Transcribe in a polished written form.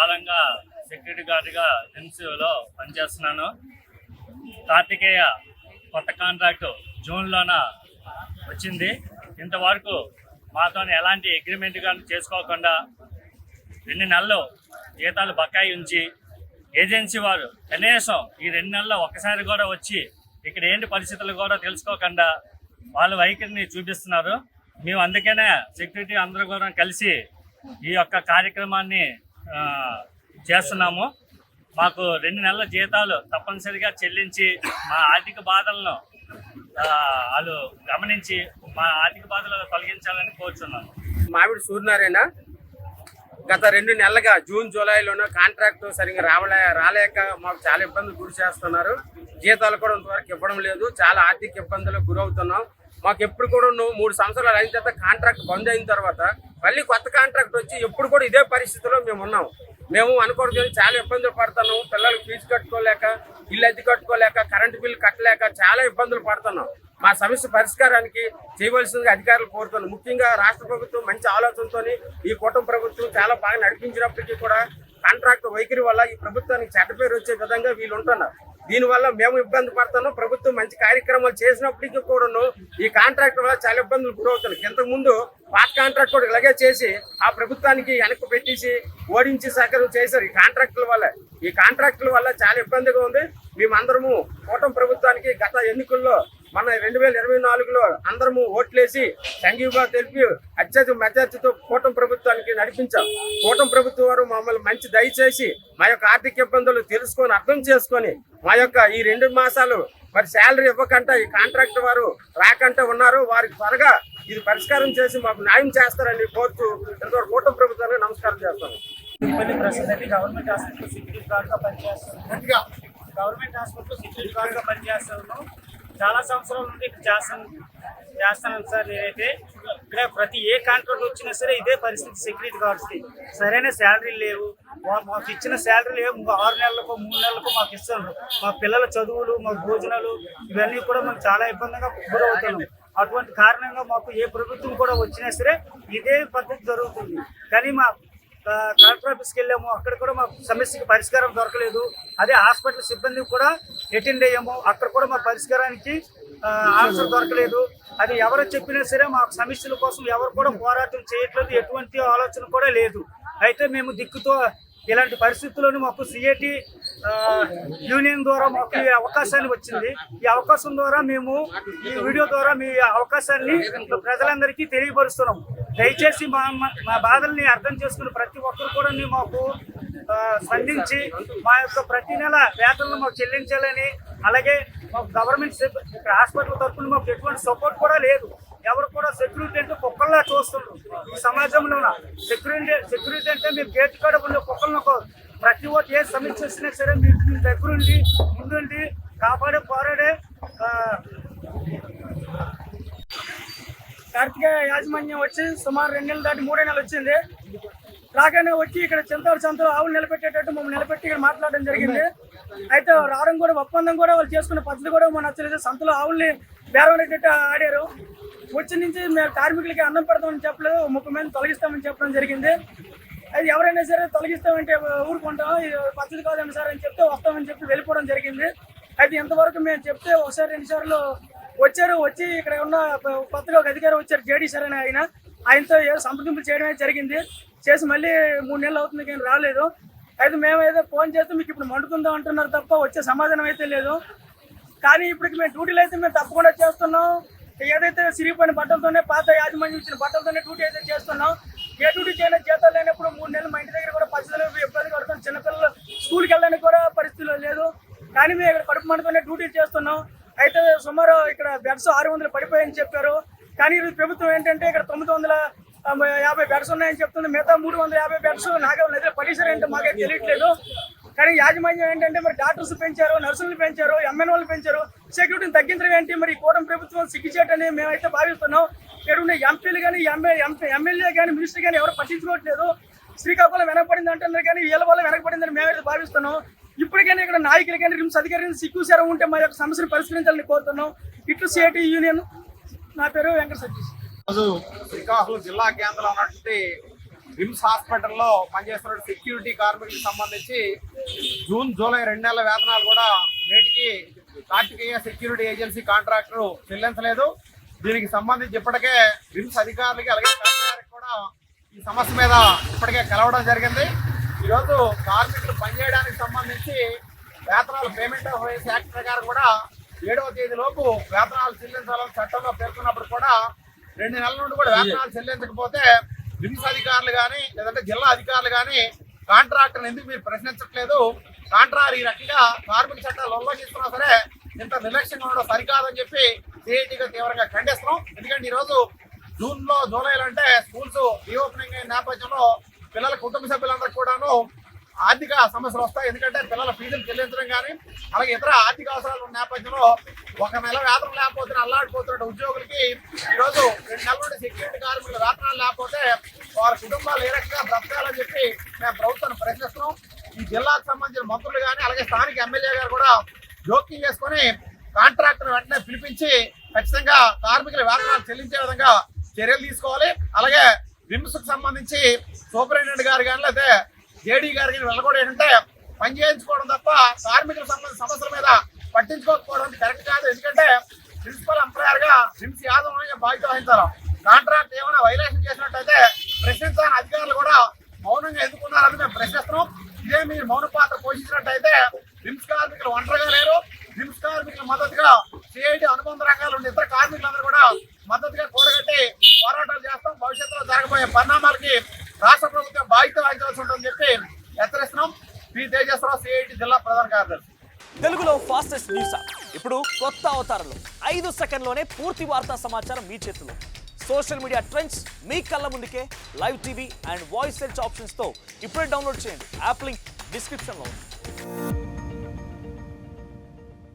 కాలంగా సెక్యూరిటీ గార్డ్గా ఎన్సీఓలో పనిచేస్తున్నాను. కార్తికేయ కొత్త కాంట్రాక్టు జూన్లోన వచ్చింది. ఇంతవరకు మాతో ఎలాంటి అగ్రిమెంట్ కానీ చేసుకోకుండా 2 నెలలు జీతాలు బకాయి ఉంచి ఏజెన్సీ వారు కనీసం ఈ 2 నెలల్లో ఒక్కసారి కూడా వచ్చి ఇక్కడ ఏంటి పరిస్థితులు కూడా తెలుసుకోకుండా వాళ్ళ వైఖరిని చూపిస్తున్నారు. మేము అందుకనే సెక్యూరిటీ అందరూ కూడా కలిసి ఈ యొక్క కార్యక్రమాన్ని చేస్తున్నాము. మాకు 2 నెలల జీతాలు తప్పనిసరిగా చెల్లించి మా ఆర్థిక బాధలను వాళ్ళు గమనించి మా ఆర్థిక బాధలు తొలగించాలని కోరుచున్నాను. మామిడి సూర్యనారాయణ గత 2 నెలలుగా జూన్ జూలైలోనూ కాంట్రాక్ట్ సరిగ్గా రాలేక మాకు చాలా ఇబ్బందులు గురి చేస్తున్నారు. జీతాలు కూడా ఇంతవరకు ఇవ్వడం లేదు. చాలా ఆర్థిక ఇబ్బందులకు గురవుతున్నాం. మాకు ఎప్పుడు కూడా 3 సంవత్సరాలు అయిన తర్వాత కాంట్రాక్ట్ బంద్ అయిన తర్వాత మళ్ళీ కొత్త కాంట్రాక్ట్ వచ్చి ఎప్పుడు కూడా ఇదే పరిస్థితిలో మేము ఉన్నాం. మేము అనుకోవడం చాలా ఇబ్బందులు పడుతున్నాం. పిల్లలకు ఫీజు కట్టుకోలేక, ఇల్లు అద్దె కట్టుకోలేక, కరెంటు బిల్లు కట్టలేక చాలా ఇబ్బందులు పడుతున్నాం. మా సమస్య పరిష్కారానికి చేయవలసిందిగా అధికారులు కోరుతున్నాం. ముఖ్యంగా రాష్ట్ర ప్రభుత్వం మంచి ఆలోచనతో ఈ కూటమి ప్రభుత్వం చాలా బాగా నడిపించినప్పటికీ కూడా కాంట్రాక్ట్ వైఖరి వల్ల ఈ ప్రభుత్వానికి చెడ్డ పేరు వచ్చే విధంగా వీళ్ళు ఉంటున్నారు. దీనివల్ల మేము ఇబ్బంది పడుతున్నాం. ప్రభుత్వం మంచి కార్యక్రమాలు చేసినప్పటికీ కూడాను ఈ కాంట్రాక్ట్ వల్ల చాలా ఇబ్బందులు గురవుతున్నాయి. ఇంతకుముందు పాత కాంట్రాక్ట్ కూడా ఇలాగే చేసి ఆ ప్రభుత్వానికి వెనక్కి పెట్టేసి ఓడించి సహకారం చేశారు. ఈ కాంట్రాక్టుల వల్ల చాలా ఇబ్బందిగా ఉంది. మేమందరము కూటమి ప్రభుత్వానికి గత ఎన్నికల్లో మన 2024లో అందరము ఓట్లేసి సంఘీభావ తెలిపి అత్యధిక మెజార్టీతో కూటమి ప్రభుత్వానికి నడిపించాం. కూటమి ప్రభుత్వం వారు మమ్మల్ని మంచి దయచేసి మా యొక్క ఆర్థిక ఇబ్బందులు తెలుసుకొని అర్థం చేసుకొని మా యొక్క ఈ 2 మాసాలు మరి శాలరీ ఇవ్వకుండా ఈ కాంట్రాక్ట్ వారు రాకంటే ఉన్నారు. వారికి త్వరగా ఇది పరిష్కారం చేసి మాకు న్యాయం చేస్తారని కోరుతూ కూటమి ప్రభుత్వానికి నమస్కారం చేస్తాను. గవర్నమెంట్ హాస్పిటల్ సెక్యూరిటీ గార్డ్గా పనిచేస్తున్నాను. చాలా సంవత్సరాల నుండి ఇక్కడ చేస్తాను సార్. నేనైతే ఇక్కడ ప్రతి ఏ కాంట్రాక్ట్ వచ్చినా సరే ఇదే పరిస్థితి. సెక్యూరిటీ గార్డ్స్కి సరైన శాలరీ లేవు. మాకు ఇచ్చిన శాలరీ లేవు. 6 నెలలకు 3 నెలలకు మాకు ఇస్తున్నారు. మా పిల్లల చదువులు, మా భోజనాలు ఇవన్నీ కూడా మాకు చాలా ఇబ్బందిగా గురవుతున్నాం. అటువంటి కారణంగా మాకు ఏ ప్రభుత్వం కూడా వచ్చినా సరే ఇదే పద్ధతి జరుగుతుంది. కానీ మా కలెక్టర్ ఆఫీస్కి వెళ్ళాము, అక్కడ కూడా మా సమస్యకి పరిష్కారం దొరకలేదు. అదే హాస్పిటల్ సిబ్బందికి కూడా అటెండ్ అయ్యాము, అక్కడ కూడా మా పరిష్కారానికి ఆన్సర్ దొరకలేదు. అది ఎవరు చెప్పినా సరే మా సమస్యల కోసం ఎవరు కూడా పోరాటం చేయట్లేదు. ఎటువంటి ఆలోచన కూడా లేదు. అయితే మేము దిక్కుతో ఇలాంటి పరిస్థితుల్లోనూ మాకు సిఐటి యూనియన్ ద్వారా మాకు ఈ అవకాశాన్ని వచ్చింది. ఈ అవకాశం ద్వారా మేము ఈ వీడియో ద్వారా మీ అవకాశాన్ని ప్రజలందరికీ తెలియపరుస్తున్నాం. దయచేసి మా బాధల్ని అర్థం చేసుకుని ప్రతి ఒక్కరు కూడా మాకు స్పందించి మా యొక్క ప్రతి నెల వేతనలు మాకు చెల్లించాలని, అలాగే మాకు గవర్నమెంట్ హాస్పిటల్ తరఫున మాకు ఎటువంటి సపోర్ట్ కూడా లేదు. ఎవరు కూడా సెక్యూరిటీ అంటే కుక్కల్లా చూస్తున్నారు. ఈ సమాజంలో సెక్యూరిటీ అంటే మీరు గేట్ కాడ ఉండే కుక్కలను ప్రతి ఒక్క ఏ సమస్య వచ్చినా సరే మీరు దగ్గరుండి ముందుండి కాపాడే పోరాడే కార్తికేయ యాజమాన్యం వచ్చి సుమారు 2 నెలలు దాటి 3 నెలలు వచ్చింది. రాగానే వచ్చి ఇక్కడ సంతలో ఆవులు నిలబెట్టేటట్టు మమ్మల్ని నిలబెట్టి ఇక్కడ మాట్లాడడం జరిగింది. అయితే రావడం కూడా ఒప్పందం కూడా వాళ్ళు చేసుకునే పద్ధతి కూడా మన నచ్చలేదు. సంతలో ఆవుల్ని బేరవడేటట్టు ఆడారు. వచ్చి నుంచి మేము కార్మికులకి అన్నం పెడతామని చెప్పలేదు, 30 మంది తొలగిస్తామని చెప్పడం జరిగింది. అది ఎవరైనా సరే తొలగిస్తామంటే ఊరుకుంటాం, పద్ధతి కాదండి సార్ అని చెప్తే వస్తామని చెప్పి వెళ్ళిపోవడం జరిగింది. అయితే ఇంతవరకు మేము చెప్తే 1-2 సార్లు వచ్చారు. వచ్చి ఇక్కడ ఉన్న కొత్తగా ఒక అధికారి వచ్చారు, జేడీ సార్ అని ఆయనతో సంప్రదింపులు చేయడమే జరిగింది. చేసి మళ్ళీ 3 నెలలు అవుతుంది కానీ రాలేదు. అయితే మేము ఏదో ఫోన్ చేస్తే మీకు ఇప్పుడు మండుతుందా అంటున్నారు తప్ప వచ్చే సమాధానం అయితే లేదు. కానీ ఇప్పటికి మేము డ్యూటీలు అయితే మేము తప్పకుండా చేస్తున్నాం. ఏదైతే సిరిగిపోయిన బట్టలతోనే పాత యాజమాన్యం ఇచ్చిన బట్టలతోనే డ్యూటీ అయితే చేస్తున్నాం. ఏ డ్యూటీ చేయని జీతాలు లేనప్పుడు 3 నెలలు మా ఇంటి దగ్గర కూడా పరిస్థితులు ఇబ్బంది పడుతున్నాం. చిన్నపిల్లలు స్కూల్కి వెళ్ళడానికి కూడా పరిస్థితులు లేదు. కానీ మేము ఇక్కడ కడుపు మంటతోనే డ్యూటీలు చేస్తున్నాం. అయితే సుమారు ఇక్కడ బెడ్స్ 600 పడిపోయాయని చెప్పారు. కానీ ఈరోజు ప్రభుత్వం ఏంటంటే ఇక్కడ 950 బెడ్స్ ఉన్నాయని చెప్తుంది. మిగతా 350 బెడ్స్ నాగేవాళ్ళు నిధులు పడేసారంటే మాకే తెలియట్లేదు. కానీ యాజమాన్యం ఏంటంటే మరి డాక్టర్స్ పెంచారు, నర్సులు పెంచారు, ఎంఎన్ఓలు పెంచారు, సెక్యూరిటీని తగ్గించడం ఏంటి? మరి కూటమి ప్రభుత్వం సిగ్గుచేటని మేమైతే భావిస్తున్నాం. ఇక్కడ ఎంపీలు కానీ ఎమ్మెల్యే కానీ మినిస్టర్ కానీ ఎవరు పట్టించుకోవట్లేదు. శ్రీకాకుళం వెనకబడింది అంటున్నారు కానీ వీళ్ళ వల్ల వెనకబడిందని మేమైతే భావిస్తున్నాం. ఇప్పటికైనా ఇక్కడ నాయకులు కానీ రిమ్స్ అధికారులు సిగ్గుసారం ఉంటే మా యొక్క సమస్యను పరిష్కరించాలని కోరుతున్నాం. ఇట్లు సిఐటి యూనియన్. నా పేరు వెంకట సతీష్. శ్రీకాకుళం జిల్లా కేంద్రంలో ఉన్నటువంటి రిమ్స్ హాస్పిటల్లో పనిచేస్తున్న సెక్యూరిటీ కార్మికులకు సంబంధించి జూన్ జూలై 2 నెలల వేతనాలు కూడా నేటికి కార్తికేయ సెక్యూరిటీ ఏజెన్సీ కాంట్రాక్టర్ చెల్లించలేదు. దీనికి సంబంధించి ఇప్పటికే రిమ్స్ అధికారులకి అలాగే కలెక్టర్కి కూడా ఈ సమస్య మీద ఇప్పటికే కలవడం జరిగింది. ఈరోజు కార్మికులు పనిచేయడానికి సంబంధించి వేతనాలు పేమెంట్ ఆఫ్ వేజ్ యాక్ట్ ప్రకారం కూడా 7వ తేదీలోపు వేతనాలు చెల్లించాలని చట్టంలో పేర్కొన్నప్పుడు కూడా 2 నెలల నుండి కూడా వేతనాలు చెల్లించకపోతే రిమ్స్ అధికారులు కానీ లేదంటే జిల్లా అధికారులు కానీ కాంట్రాక్టర్ని ఎందుకు మీరు ప్రశ్నించట్లేదు, కాంట్రాక్టర్ ఈ రకంగా కార్మిక చట్టాలు ఉల్లంఘిస్తున్నా సరే ఇంత నిర్లక్ష్యంగా ఉండడం సరికాదని చెప్పి సిఐటిగా తీవ్రంగా ఖండిస్తున్నాం. ఎందుకంటే ఈరోజు జూలైలో అంటే స్కూల్స్ రీఓపెనింగ్ అయిన నేపథ్యంలో పిల్లల కుటుంబ సభ్యులందరూ కూడాను ఆర్థిక సమస్యలు వస్తాయి. ఎందుకంటే పిల్లల ఫీజులు చెల్లించడం కానీ అలాగే ఇతర ఆర్థిక అవసరాలు ఉన్న నేపథ్యంలో ఒక నెల వేతనం లేకపోతే అల్లాడిపోతున్న ఉద్యోగులకి ఈరోజు 2 నెలల నుండి సెక్యూరిటీ కార్మికుల వేతనాలు లేకపోతే వారి కుటుంబాలు ఏ రకంగా బ్రతకాలని చెప్పి మేము ప్రభుత్వాన్ని ప్రశ్నిస్తున్నాం. ఈ జిల్లాకు సంబంధించిన మంత్రులు కానీ అలాగే స్థానిక ఎమ్మెల్యే గారు కూడా జోక్యం చేసుకొని కాంట్రాక్టర్ వెంటనే పిలిపించి ఖచ్చితంగా కార్మికుల వేతనాలు చెల్లించే విధంగా చర్యలు తీసుకోవాలి. అలాగే రిమ్స్కి సంబంధించి సూపరింటెండెంట్ గారు కానీ లేదా జేడీ గారు కానీ వెళ్ళకూడదు. ఏంటంటే పని చేయించుకోవడం తప్ప కార్మికులకు సంబంధించిన సమస్యల మీద పట్టించుకోకపోవడం కరెక్ట్ కాదు. ఎందుకంటే ప్రిన్సిపల్ ఎంప్లాయర్ గా రిమ్స్ యాజమాన్య బాధ్యత వహించారు. కాంట్రాక్ట్ ఏమైనా వైలేషన్ చేసినట్టయితే ప్రశ్నించాలని అధికారులు కూడా మౌనంగా ఎందుకున్నారని మేము ప్రశ్నిస్తున్నాం. ఇదే మీరు మౌన పాత్ర పోషించినట్టయితే రిమ్స్ కార్మికులు ఒంటరిగా లేరు. రిమ్స్ కార్మికుల మద్దతుగా సిఐటి అనుబంధ రంగాలు ఉండే ఇతర కార్మికులందరూ కూడా మద్దతుగా కూడగట్టి పోరాటాలు చేస్తాం. భవిష్యత్తులో జరగబోయే పరిణామాలకి రాష్ట్ర ప్రభుత్వం బాధ్యత వహించాల్సి ఉంటుందని చెప్పి హెచ్చరిస్తున్నాం. పి తేజస్వరావు, సిఐటి జిల్లా ప్రధాన కార్యదర్శి. తెలుగులో ఫాస్టెస్ట్ న్యూస్ ఇప్పుడు కొత్త అవతారంలో 5 సెకండ్లోనే పూర్తి వార్తా సమాచారం మీ చేతిలో. సోషల్ మీడియా ట్రెండ్స్ మీ కళ్ళ ముందుకే live TV and voice search ఆప్షన్స్తో ఇప్పుడే డౌన్లోడ్ చేయండి. యాప్ లింక్ డిస్క్రిప్షన్లో ఉంది.